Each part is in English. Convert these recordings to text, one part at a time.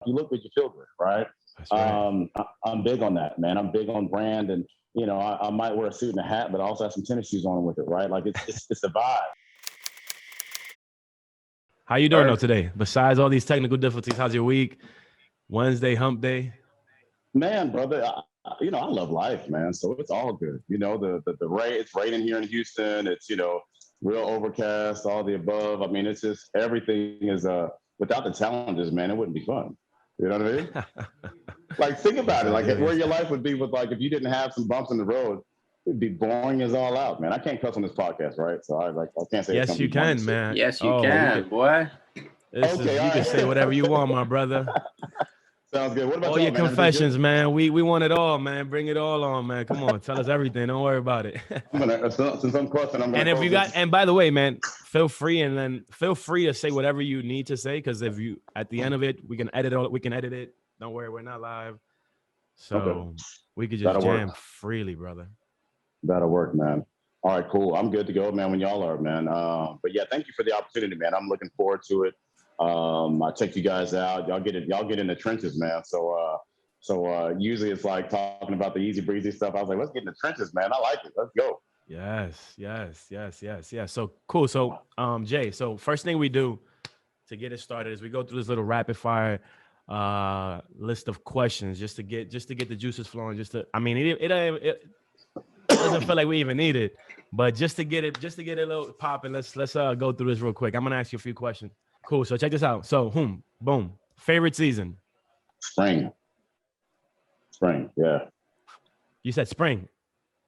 you look good, you feel good, right? That's right. I'm big on that, man. I'm big on brand, and I might wear a suit and a hat, but I also have some tennis shoes on with it, right? Like it's the vibe, How you doing though right? today? Besides all these technical difficulties, how's your week? Wednesday, hump day. Man, brother, I love life, man. So it's all good. The rain. It's raining here in Houston. It's real overcast, all the above. I mean, it's just everything is without the challenges, man, it wouldn't be fun. You know what I mean? Like think Yes, about it, I like do. where Yes, your life would be with like if you didn't have some bumps in the road, it'd be boring as all out, man. I can't cuss on this podcast, right? So I can't say it's yes, gonna you be boring can, as shit. man. Yes, you Oh, we can, could. boy. This Okay, is you all can say whatever you right. want, my brother. Sounds good. What about All your y'all, man? Everything good? confessions, man. We want it all, man. Bring it all on, man. Come on, tell us everything. Don't worry about it. I'm gonna since I'm cussing, I'm gonna And if you close got, this. and by the way, man, feel free to say whatever you need to say, because if you at the end of it, we can edit all. We can edit it. Don't worry, we're not live, Okay, so we could just that'll work. jam freely, brother. That'll work, man. All right, cool. I'm good to go, man. When y'all are, man. But yeah, thank you for the opportunity, man. I'm looking forward to it. I check you guys out. Y'all get it. Y'all get in the trenches, man. So usually it's like talking about the easy breezy stuff. I was like, let's get in the trenches, man. I like it. Let's go. Yes, yes, yes, yes, yes. So cool. So, Jay. So first thing we do to get it started is we go through this little rapid fire list of questions just to get the juices flowing. I mean, it doesn't feel like we even need it, but just to get it a little popping. Let's go through this real quick. I'm gonna ask you a few questions. Cool. So check this out. So, boom. Favorite season? Spring, spring, yeah, You said spring.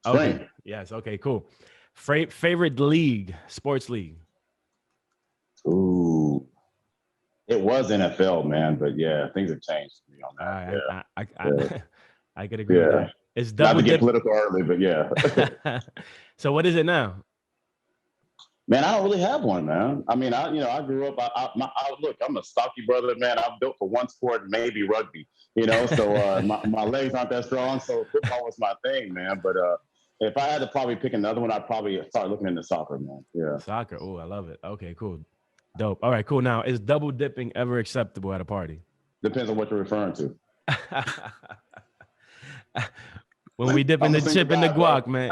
Okay. spring. Yes. Okay. Cool. Favorite league? Sports league? Ooh, it was NFL, man, but yeah, things have changed for me on that. I Yeah, I could agree with yeah. that. It's Not double to get dip. political early, but yeah. So what is it now? Man, I don't really have one, man. I mean, I grew up. Look, I'm a stocky brother, man. I'm built for one sport, maybe rugby. So my legs aren't that strong. So football was my thing, man. But if I had to probably pick another one, I'd probably start looking into soccer, man. Yeah, Soccer. Oh, I love it. Okay, cool. Dope. All right, cool. Now, is double dipping ever acceptable at a party? depends on what you're referring to. When we dip in I'm a the single chip in the guy, bro. guac, man.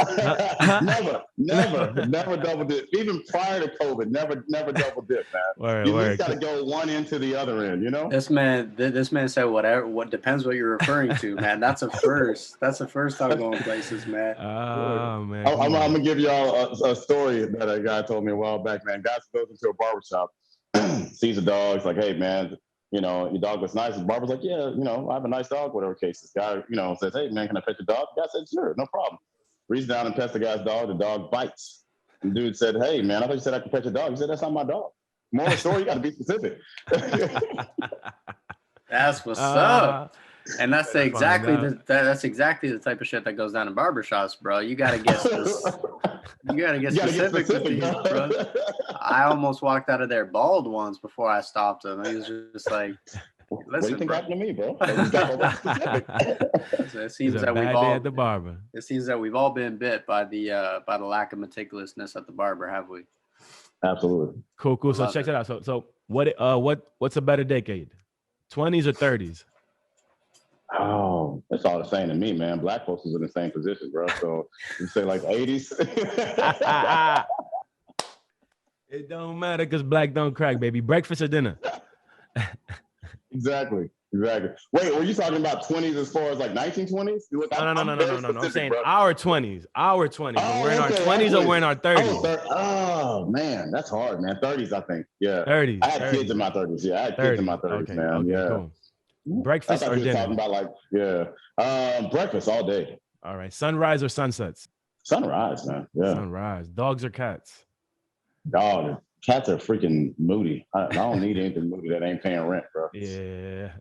Huh? never double dip. Even prior to COVID, never double dip, man. Word, You at least got word. to go one end to the other end, you know? This man said whatever. What depends what you're referring to, man. That's a first. That's a first time going places, man. Oh man, I'm come on. gonna give y'all a story that a guy told me a while back, man. Guy goes into a barbershop, sees a dog. He's like, "Hey, man, your dog looks nice." The barber's like, "Yeah, I have a nice dog, whatever case." This guy, says, "Hey, man, can I pet your dog?" The guy said, "Sure, no problem." Reaches down and pets the guy's dog. The dog bites. The dude said, "Hey, man, I thought you said I could pet your dog." He said, "That's not my dog." Moral story, you got to be specific. That's what's up. uh, And that's the better find exactly out. the that's exactly the type of shit that goes down in barbershops, bro. You gotta get you gotta get You got to get specific with specific, these, bro. bro. I almost walked out of there bald once before I stopped him. He was just like, What do you "Listen, think bro." happened to me, bro? You got to specific. It It's seems a that we've bad day at all the barber. it seems that we've all been bit by the lack of meticulousness at the barber, have we? Absolutely. Cool, I cool. So love check it. that out. So what's a better decade? 20s or 30s? Oh, it's all the same to me, man. Black folks is in the same position, bro. So you say like 80s? It don't matter because black don't crack, baby. Breakfast or dinner? Exactly. Wait, were you talking about 20s as far as like 1920s? Look, No, I'm, no, no, no, I'm no, very no, no, no. I'm specific, saying bro. our 20s. Our 20s. When we're in Oh, our okay. 20s or we're in our 30s. Oh, man, that's hard, man. 30s, I think. Yeah. 30s, I had kids 30s, in my 30s. Yeah, I had kids in my 30s. 30s, Okay, man. okay, Yeah. cool. I Breakfast thought or you were talking dinner? about like, yeah. Breakfast all day. All right. Sunrise or sunsets? Sunrise, man. Yeah. Sunrise. Dogs or cats? Dog. Cats are freaking moody. I don't need anything moody that ain't paying rent, bro. Yeah.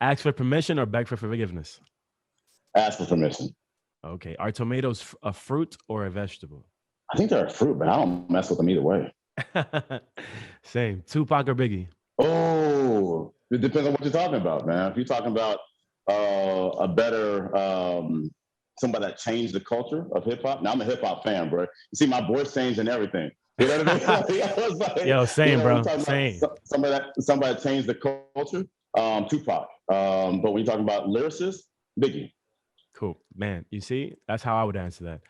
Ask for permission or beg for forgiveness? Ask for permission. Okay. Are tomatoes a fruit or a vegetable? I think they're a fruit, but I don't mess with them either way. Same. Tupac or Biggie? Oh, it depends on what you're talking about, man. If you're talking about a better somebody that changed the culture of hip hop. Now I'm a hip hop fan, bro. You see, my voice changed and everything. You know what I mean? I was like, Yo, same, we're bro. talking about Same. somebody that changed the culture. Tupac. But when you're talking about lyricists, Biggie. Cool, man. You see, that's how I would answer that.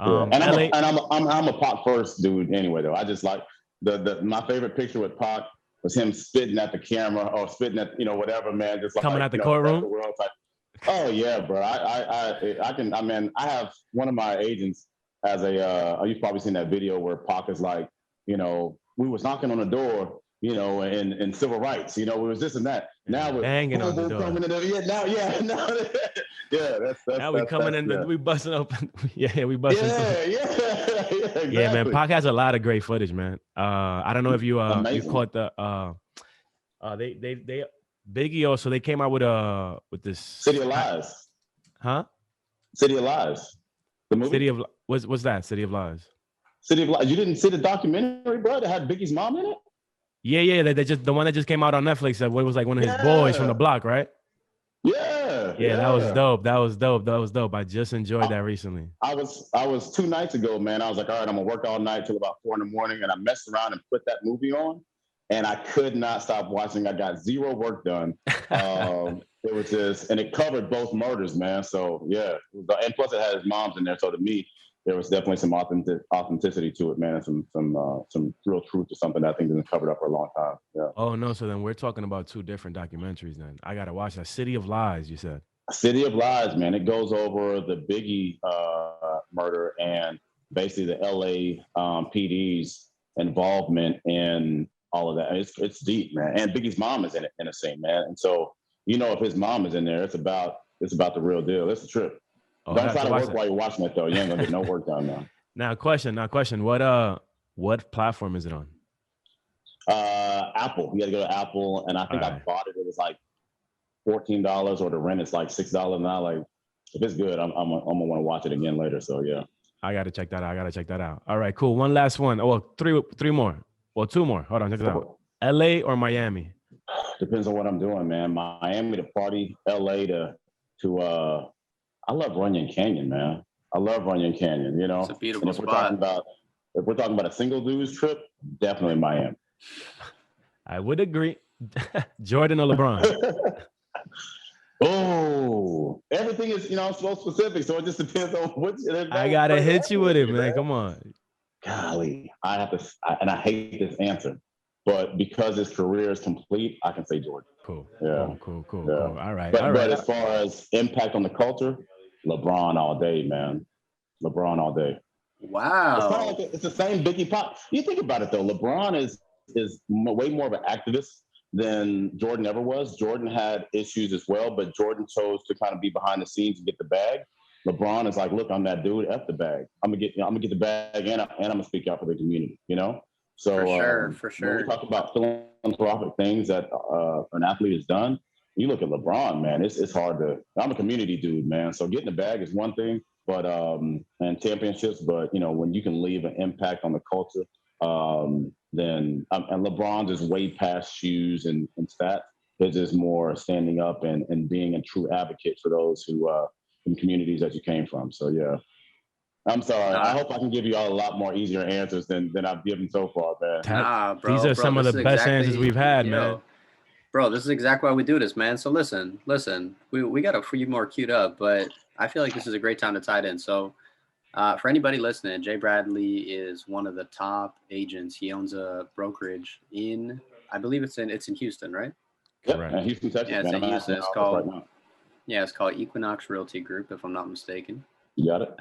Yeah. And LA. I'm a Pac first dude anyway though. I just like my favorite picture with Pac was him spitting at the camera or spitting at whatever, man. Just Coming like out the that's courtroom. the world type. Oh yeah, bro. I have one of my agents as you've probably seen that video where Pac is like, we was knocking on the door, in civil rights, we was this and that. Now we're banging on the door. coming in now, yeah, that's now we coming in, we busting open. yeah, we busting. Yeah, exactly. Yeah, man. Pac has a lot of great footage, man. I don't know if you you caught the they Biggie also they came out with this City of Lies. Huh? City of Lies. The movie? City of what's that? City of Lies. City of Lies. You didn't see the documentary, bro, that had Biggie's mom in it? Yeah. They just the one that just came out on Netflix that was like one of his boys from the block, right? Yeah. That was dope. I just enjoyed that recently. I was 2 nights ago, man. I was like, all right, I'm gonna work all night till about 4 a.m, and I messed around and put that movie on, and I could not stop watching. I got zero work done. It was just, and it covered both murders, man. So yeah, and plus it had his mom's in there. So to me, there was definitely some authenticity to it, man, and some real truth to something that I think has been covered up for a long time. Yeah. Oh no, so then we're talking about 2 different documentaries. Then I gotta watch that. City of Lies, you said. City of Lies, man. It goes over the Biggie murder and basically the LA PD's involvement in all of that. It's deep, man. And Biggie's mom is in it, in a scene, man. And so if his mom is in there, it's about the real deal. It's a trip. Oh, don't try to work while you're watching it though. You ain't gonna get no work done now. Now question. What platform is it on? Apple. You got to go to Apple, and I think I bought it. It was like $14, or the rent is like $6 now. Like, if it's good, I'm gonna want to watch it again later. So yeah, I gotta check that out. All right, cool. One last one. Oh, well, three more. Well, 2 more. Hold on, check this out. LA or Miami? Depends on what I'm doing, man. Miami to party, LA to I love Runyon Canyon, man. I love Runyon Canyon. It's a beautiful spot. If we're talking about a single dude's trip, definitely Miami. I would agree. Jordan or LeBron? Oh, everything is so specific, so it just depends on which. I gotta hit you with it, man. Come on. Golly, I hate this answer, but because his career is complete, I can say Jordan. Cool. Yeah. Cool. Yeah. All right. But as far as impact on the culture, LeBron all day, man. LeBron all day. Wow. It's the same Biggie Pop. You think about it though. LeBron is way more of an activist than Jordan ever was. Jordan had issues as well, but Jordan chose to kind of be behind the scenes and get the bag. LeBron is like, look, I'm that dude. F the bag. I'm gonna get the bag, and I'm gonna speak out for the community. So for sure. When we talk about philanthropic things that an athlete has done, you look at LeBron, man. It's hard to. I'm a community dude, man. So getting the bag is one thing, but and championships, but when you can leave an impact on the culture, then and LeBron's is way past shoes and stats. It's just more standing up and being a true advocate for those who in communities that you came from. So yeah. I'm sorry. I hope I can give you all a lot more easier answers than I've given so far, man. Nah, bro. These are some of the best answers we've had, man. Bro, this is exactly why we do this, man. So listen. We got a few more queued up, but I feel like this is a great time to tie it in. So for anybody listening, Jay Bradley is one of the top agents. He owns a brokerage I believe it's in Houston, right? Yep, Houston, Texas. Yeah, it's in Houston. It's called Equinox Realty Group, if I'm not mistaken. You got it.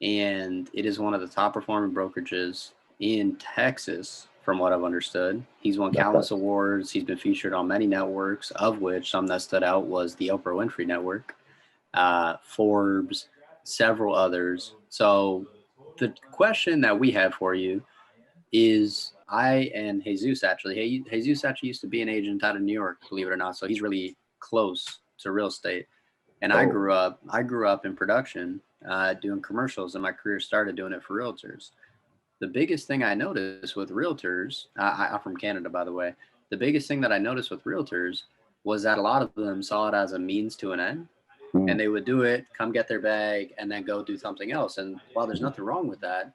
And it is one of the top performing brokerages in Texas, from what I've understood. He's won countless awards. He's been featured on many networks, of which some that stood out was the Oprah Winfrey Network, Forbes, several others. So the question that we have for you is, I and Jesus actually used to be an agent out of New York, believe it or not. So he's really close to real estate. And I grew up in production, doing commercials, and my career started doing it for realtors. The biggest thing I noticed with realtors, I'm from Canada, by the way. The biggest thing that I noticed with realtors was that a lot of them saw it as a means to an end, and they would do it, come get their bag, and then go do something else. And while there's nothing wrong with that,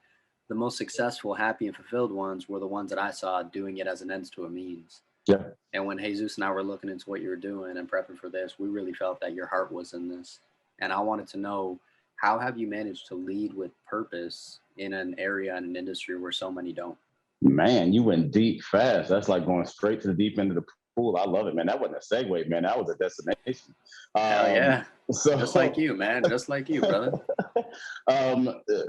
the most successful, happy, and fulfilled ones were the ones that I saw doing it as an ends to a means. Yeah. And when Jesus and I were looking into what you were doing and prepping for this, we really felt that your heart was in this. And I wanted to know, how have you managed to lead with purpose in an area and an industry where so many don't? Man, you went deep fast. That's like going straight to the deep end of the pool. I love it, man. That wasn't a segue, man. That was a destination. Hell Um, yeah. Just like so, you, man. Just like you, brother.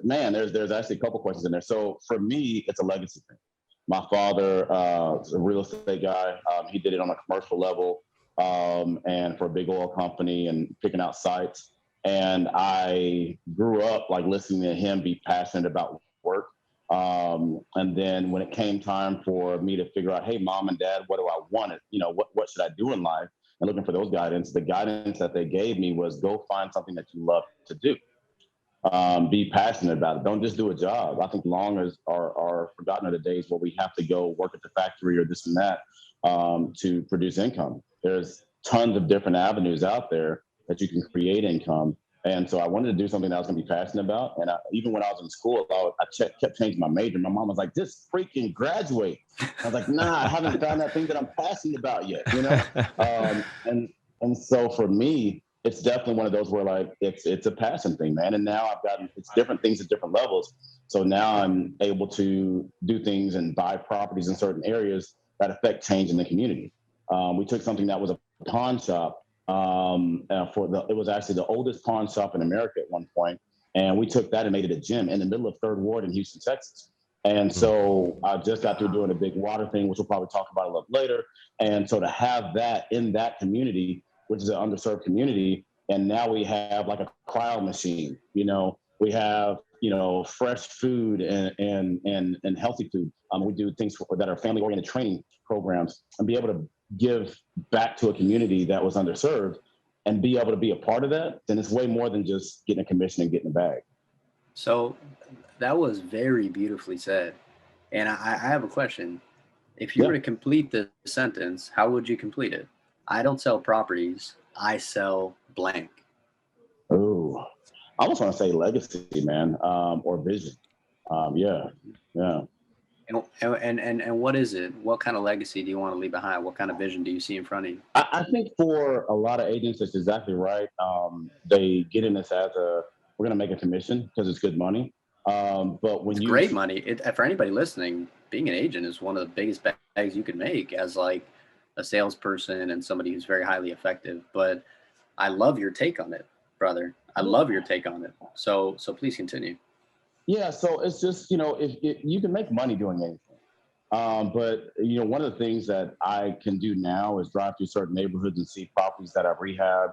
man, there's actually a couple questions in there. So for me, it's a legacy thing. My father is a real estate guy. He did it on a commercial level, and for a big oil company and picking out sites. And I grew up like listening to him be passionate about work. And then when it came time for me to figure out, hey, mom and dad, what do I want? You know, what should I do in life? And looking for those guidance, the guidance that they gave me was go find something that you love to do. Be passionate about it. Don't just do a job. I think long as are forgotten are the days where we have to go work at the factory or this and that to produce income. There's tons of different avenues out there that you can create income. And so I wanted to do something that I was going to be passionate about. And even when I was in school, kept changing my major. My mom was like, just freaking graduate. I was like, nah, I haven't found that thing that I'm passionate about yet, you know? And so for me, it's definitely one of those where like it's a passion thing, man. And now I've gotten it's different things at different levels. So now I'm able to do things and buy properties in certain areas that affect change in the community. We took something that was a pawn shop it was actually the oldest pawn shop in America at one point, and we took that and made it a gym in the middle of Third Ward in Houston, Texas. And so I just got through doing a big water thing, which we'll probably talk about a little later. And so to have that in that community, which is an underserved community, and now we have like a cryo machine. You know, we have fresh food and healthy food. We do things that are family oriented training programs, and be able to give back to a community that was underserved, and be able to be a part of that. Then it's way more than just getting a commission and getting a bag. So that was very beautifully said. And I have a question. If you Yeah. were to complete the sentence, how would you complete it? I don't sell properties. I sell blank. Oh, I almost want to say legacy, man, or vision. Yeah, yeah. And what is it? What kind of legacy do you want to leave behind? What kind of vision do you see in front of you? I think for a lot of agents, that's exactly right. They get in this as we're going to make a commission because it's good money. But when It's you, great money. For anybody listening, being an agent is one of the biggest bags you could make as like a salesperson and somebody who's very highly effective. But I love your take on it, brother. I love your take on it. So please continue. yeah, so it's just, if you can make money doing anything. But one of the things that I can do now is drive through certain neighborhoods and see properties that I've rehabbed,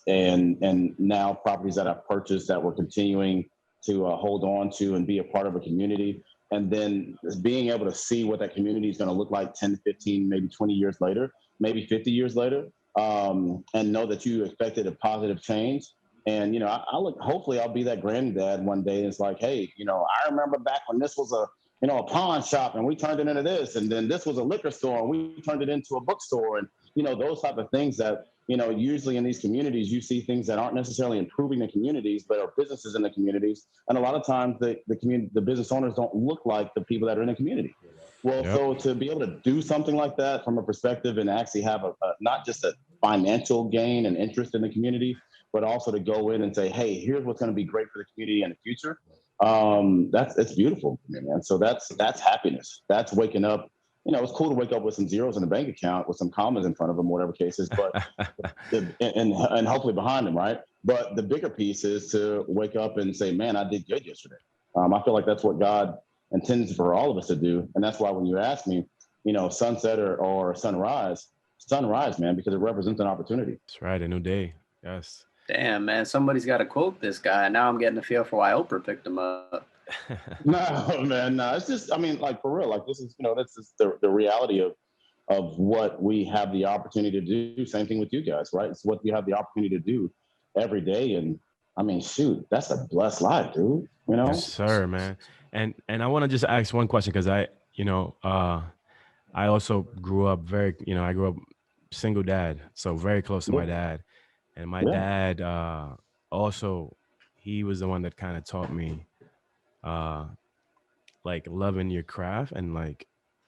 and now properties that I've purchased that we're continuing to hold on to and be a part of a community. And then being able to see what that community is going to look like 10, 15, maybe 20 years later, maybe 50 years later, and know that you expected a positive change. And I look. Hopefully, I'll be that granddad one day. And it's like, hey, I remember back when this was a pawn shop and we turned it into this, and then this was a liquor store and we turned it into a bookstore, and those type of things that usually in these communities you see things that aren't necessarily improving the communities but are businesses in the communities, and a lot of times the business owners don't look like the people that are in the community. Well, Yep. so to be able to do something like that from a perspective and actually have a not just a financial gain and interest in the community, but also to go in and say, hey, here's what's going to be great for the community in the future. It's beautiful for me, man. So that's happiness. That's waking up. It's cool to wake up with some zeros in a bank account with some commas in front of them, whatever case is, but and hopefully behind them, right? But the bigger piece is to wake up and say, man, I did good yesterday. I feel like that's what God intends for all of us to do, and that's why when you ask me, sunset or sunrise, man, because it represents an opportunity. That's right. A new day. Yes. Damn, man, somebody's got to quote this guy. Now I'm getting a feel for why Oprah picked him up. No, man, no. It's just, I mean, like for real, like this is, that's just the reality of what we have the opportunity to do. Same thing with you guys, right? It's what we have the opportunity to do every day. And I mean, shoot, that's a blessed life, dude. Yes, sir, man. And I want to just ask one question because I also grew up I grew up single dad, so very close to my dad. And my Yeah. dad also, he was the one that kind of taught me like loving your craft and like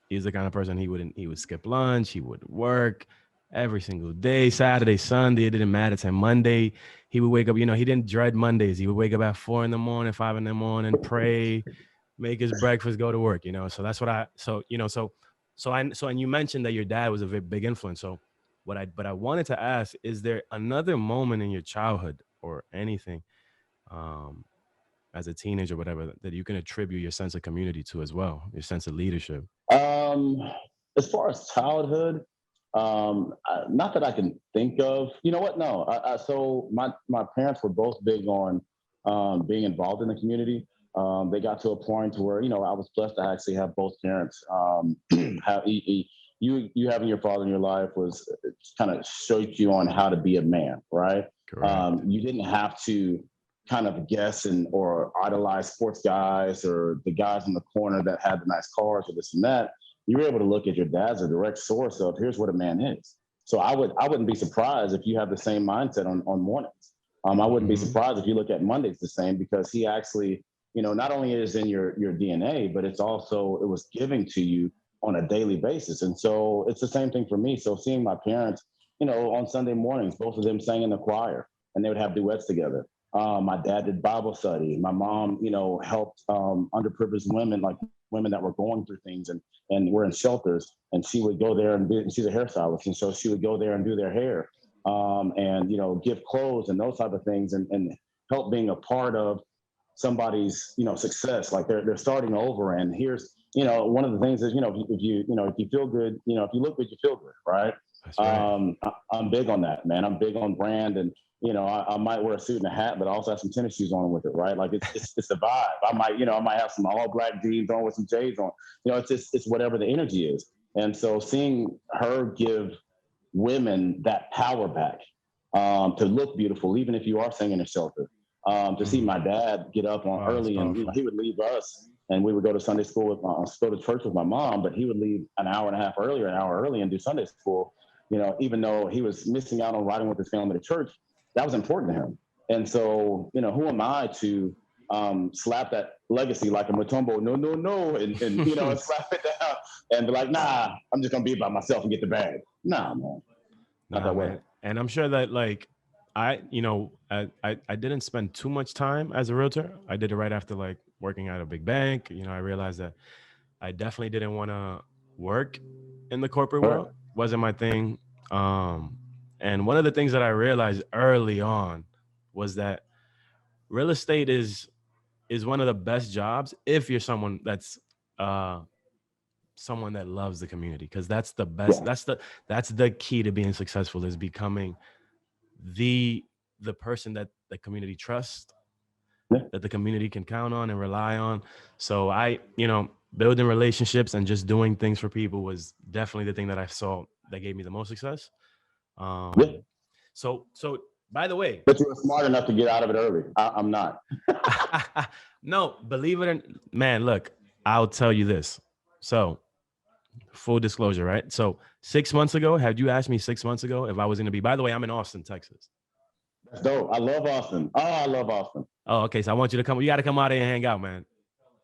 He's the kind of person he would skip lunch, he would work every single day, Saturday, Sunday, it didn't matter. To Monday, he would wake up, he didn't dread Mondays. He would wake up at 4 a.m, 5 a.m, pray, make his breakfast, go to work, So that's what and you mentioned that your dad was a very big influence. So but I wanted to ask, is there another moment in your childhood or anything, as a teenager, whatever, that you can attribute your sense of community to as well, your sense of leadership? Um, as far as childhood, not that I can think of. You know what? No. So my parents were both big on being involved in the community. They got to a point to where I was blessed to actually have both parents. Have you having your father in your life was kind of showed you on how to be a man, right? Correct. You didn't have to kind of guess or idolize sports guys or the guys in the corner that had the nice cars or this and that. You were able to look at your dad as a direct source of here's what a man is. So I wouldn't be surprised if you have the same mindset on mornings. I wouldn't be Mhm. surprised if you look at Mondays the same, because he actually, not only is in your DNA, but it was giving to you on a daily basis. And so it's the same thing for me. So seeing my parents, on Sunday mornings, both of them sang in the choir and they would have duets together. My dad did Bible study. My mom, helped underprivileged women, like women that were going through things and were in shelters. And she would go there and she's a hairstylist. And so she would go there and do their hair, and, give clothes and those type of things, and help being a part of somebody's, success. Like they're starting over. And here's, one of the things is, if you feel good, if you look good, you feel good. Right. That's right. I'm big on that, man. I'm big on brand, and I might wear a suit and a hat, but I also have some tennis shoes on with it, right? Like it's a vibe. I might have some all black jeans on with some J's on. It's whatever the energy is. And so seeing her give women that power back, to look beautiful, even if you are staying in a shelter. To see my dad get up on Wow, that's early, and powerful. he would leave us, and we would go to Sunday school go to church with my mom, but he would leave an hour and a half earlier, an hour early, and do Sunday school. Even though he was missing out on riding with his family to church, that was important to him. And so, who am I to slap that legacy like a Matumbo, no, no, no, and and slap it down and be like, nah, I'm just gonna be by myself and get the bag. Nah, man, not Nah, that way. man. And I'm sure that like I didn't spend too much time as a realtor. I did it right after like working at a big bank. I realized that I definitely didn't want to work in the corporate All right. world. Wasn't my thing. Um, and one of the things that I realized early on was that real estate is one of the best jobs if you're uh someone that loves the community, because that's the best. Yeah. That's the key to being successful, is becoming the the person that the community trusts, Yeah. that the community can count on and rely on. So building relationships and just doing things for people was definitely the thing that I saw that gave me the most success. Yeah. Um, so by the way, But you were smart enough to get out of it early. I'm not. no, believe it or man, look, I'll tell you this. So full disclosure, right? So 6 months ago, had you asked me 6 months ago if I was going to be, by the way, I'm in Austin, Texas. That's dope. I love Austin. Oh, I love Austin. Oh, okay. So I want you to come. You got to come out here and hang out, man.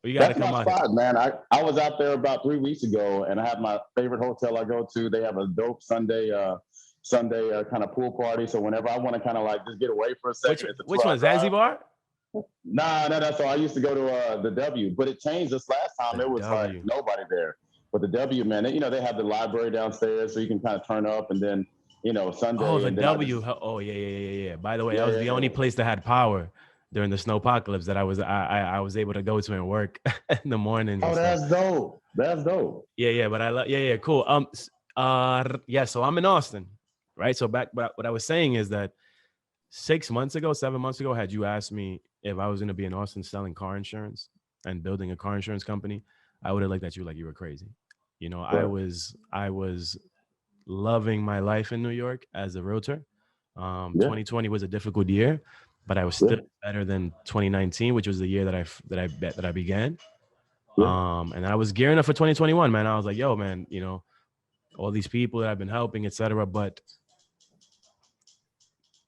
You got to That's my come out here. spot, man. I was out there about 3 weeks ago, and I have my favorite hotel I go to. They have a dope Sunday kind of pool party. So whenever I want to kind of like just get away for a Which second, it's a which 2 hour one? drive. Zanzibar? Nah, no, no. So I used to go to the W, but it changed this last time. The It was like W. nobody there. But the W, man, they have the library downstairs, so you can kind of turn up, and then Oh, Sunday, the and then I W. just Oh, yeah, yeah, yeah, yeah. By the way, that yeah, was yeah, the only yeah. place that had power during the snowpocalypse that I was able to go to and work in the mornings and Oh, stuff. that's dope. That's dope. Yeah, yeah. But I love. Yeah, yeah. Cool. Yeah. So I'm in Austin, right? So back, but what I was saying is that 6 months ago, 7 months ago, had you asked me if I was going to be in Austin selling car insurance and building a car insurance company, I would have looked at you like you were crazy. I Right. was loving my life in New York as a realtor. Yeah, 2020 was a difficult year, but I was yeah, still better than 2019, which was the year that I began. yeah, And I was gearing up for 2021, man. I was like, yo, man, all these people that I've been helping, etc. But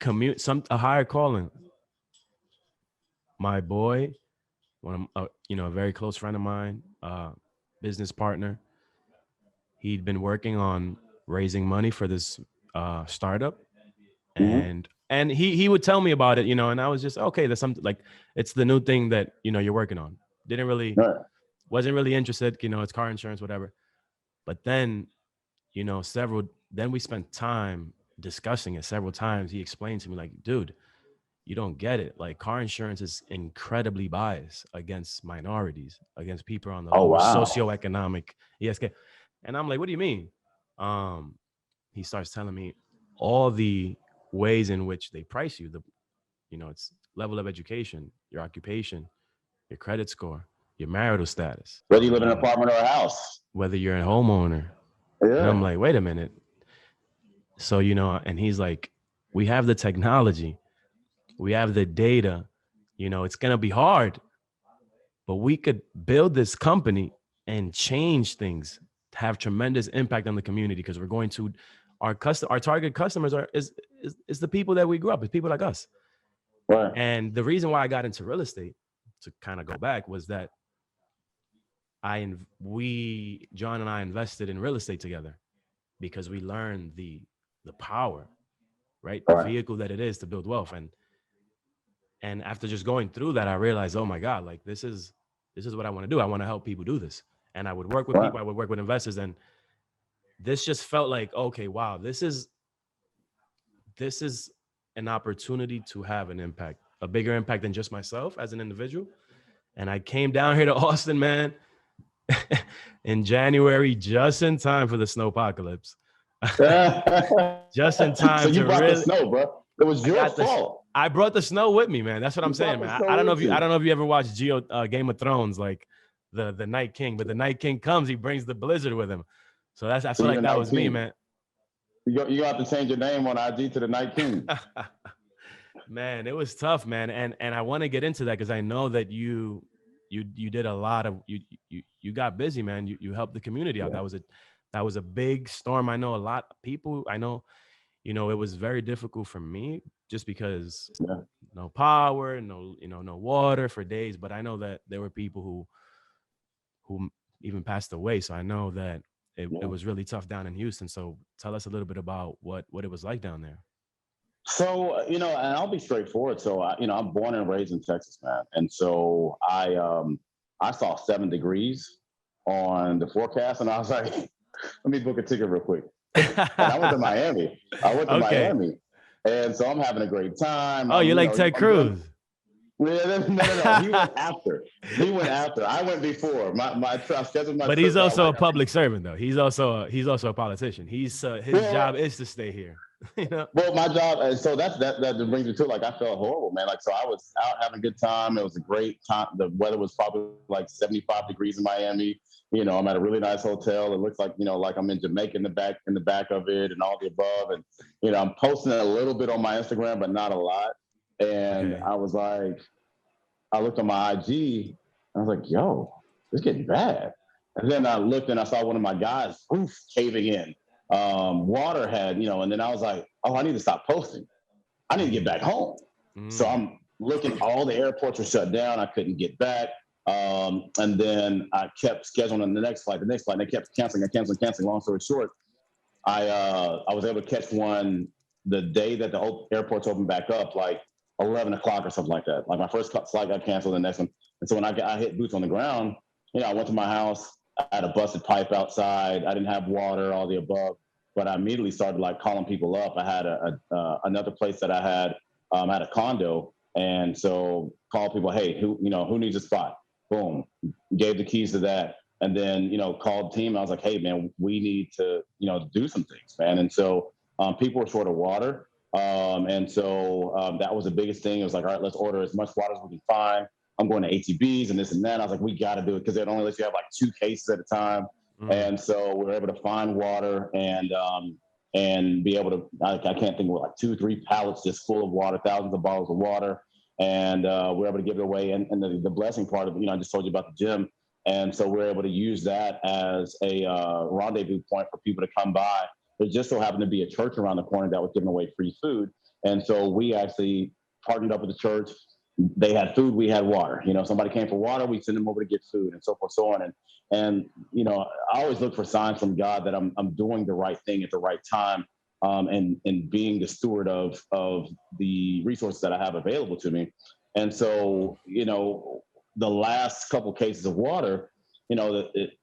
a higher calling. My boy, a very close friend of mine, business partner, he'd been working on raising money for this startup, Mhm. and he would tell me about it, and I was just okay. That's something like it's the new thing that you're working on. Didn't really Right. wasn't really interested. It's car insurance, whatever. But then then we spent time discussing it several times. He explained to me like, dude, you don't get it. Like car insurance is incredibly biased against minorities, against people on the Oh lower wow. socioeconomic ESK. And I'm like, what do you mean? Um, he starts telling me all the ways in which they price you. It's level of education, your occupation, your credit score, your marital status, Whether you live in an apartment or a house. whether you're a homeowner. And I'm Yeah. like, wait a minute. So, and he's like, we have the technology, we have the data, it's going to be hard, but we could build this company and change things, have tremendous impact on the community because we're going to our target customers is the people that we grew up, it's people like us. Right. And the reason why I got into real estate, to kind of go back, was that John and I invested in real estate together because we learned the power, right? The Right. vehicle that it is to build wealth. And after just going through that, I realized, oh my God, like this is what I want to do. I want to help people do this. And I would work with Right. people, I would work with investors. And this just felt like, okay, wow, this is an opportunity to have an impact, a bigger impact than just myself as an individual. And I came down here to Austin, man, in January, just in time for the snowpocalypse. Just in time So you to brought the really. snow, bro. It was your fault. I brought the snow with me, man. That's what I'm saying, man. I don't know if you ever watched Game of Thrones, like the Night King, but the Night King comes, he brings the blizzard with him. So I feel like that was me, man. You have to change your name on IG to the Night King. Man, it was tough, man. And I want to get into that because I know that you did a lot of you got busy, man. You helped the community out. Yeah. That was a big storm. I know a lot of people. I know, it was very difficult for me just because no power, no water for days. But I know that there were people who even passed away. So I know that it was really tough down in Houston. So tell us a little bit about what it was like down there. So, and I'll be straightforward. So, I'm born and raised in Texas, man. And so I saw 7 degrees on the forecast and I was like, let me book a ticket real quick. And I went to Miami. Miami. And so I'm having a great time. Oh, you're like Ted Cruz. No. He went after. I went before. My scheduled my. But he's also a public servant, though. He's also a politician. His job is to stay here. Well, my job, so that brings me to, like, I felt horrible, man. Like, so I was out having a good time. It was a great time. The weather was probably like 75 degrees in Miami. I'm at a really nice hotel. It looks like, like I'm in Jamaica in the back of it and all the above. And, I'm posting a little bit on my Instagram, but not a lot. And I was like, I looked on my IG and I was like, yo, it's getting bad. And then I looked and I saw one of my guys caving in. Water had, and then I was like, oh, I need to stop posting. I need to get back home. So I'm looking, all the airports were shut down. I couldn't get back. And then I kept scheduling the next flight. And they kept canceling. Long story short, I was able to catch one the day that the airports opened back up, like 11 o'clock or something like that. Like my first flight got canceled, the next one. And so when I hit boots on the ground, I went to my house. I had a busted pipe outside. I didn't have water, all the above. But I immediately started like calling people up. I had another place that I had a condo, and so called people. Hey, who needs a spot? Boom, gave the keys to that, and then called the team. I was like, hey man, we need to do some things, man. And so people were short of water, and so that was the biggest thing. It was like, all right, let's order as much water as we can find. I'm going to ATBs and this and that. I was like, we got to do it because it only lets you have like 2 cases at a time. And so we were able to find water and be able to, I can't think of like 2-3 pallets just full of water, thousands of bottles of water. And we were able to give it away. And the blessing part of it, I just told you about the gym. And so we're able to use that as a rendezvous point for people to come by. There just so happened to be a church around the corner that was giving away free food. And so we actually partnered up with the church, they had food, we had water. Somebody came for water, we send them over to get food, and so forth, so on. And I always look for signs from God that I'm doing the right thing at the right time, and being the steward of the resources that I have available to me. And so, the last couple cases of water,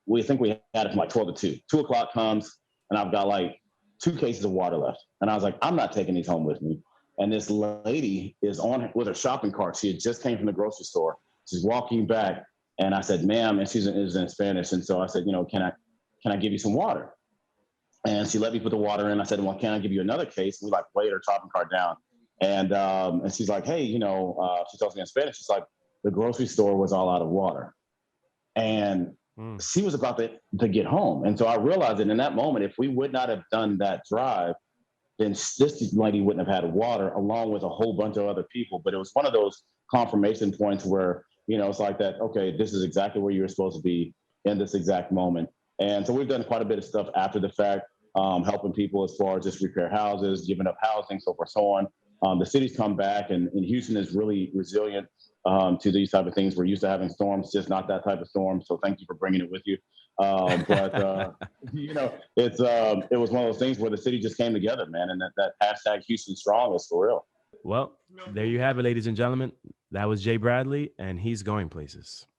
we think we had it from like 12 to 2. 2 o'clock comes, and I've got like 2 cases of water left. And I was like, I'm not taking these home with me. And this lady is on with her shopping cart. She had just came from the grocery store. She's walking back, and I said, "Ma'am," and it was in Spanish. And so I said, can I give you some water? And she let me put the water in. I said, "Well, can I give you another case?" And we like laid her shopping cart down, and she's like, "Hey, she tells me in Spanish. She's like, the grocery store was all out of water, and she was about to get home." And so I realized that in that moment, if we would not have done that drive, then this lady wouldn't have had water along with a whole bunch of other people. But it was one of those confirmation points where, it's like that, okay, this is exactly where you're supposed to be in this exact moment. And so we've done quite a bit of stuff after the fact, helping people as far as just repair houses, giving up housing, so forth, so on. The city's come back, and Houston is really resilient to these type of things. We're used to having storms, just not that type of storm. So thank you for bringing it with you. But it was one of those things where the city just came together, man, and that hashtag Houston Strong is for real. Well, there you have it, ladies and gentlemen. That was Jay Bradley, and he's going places.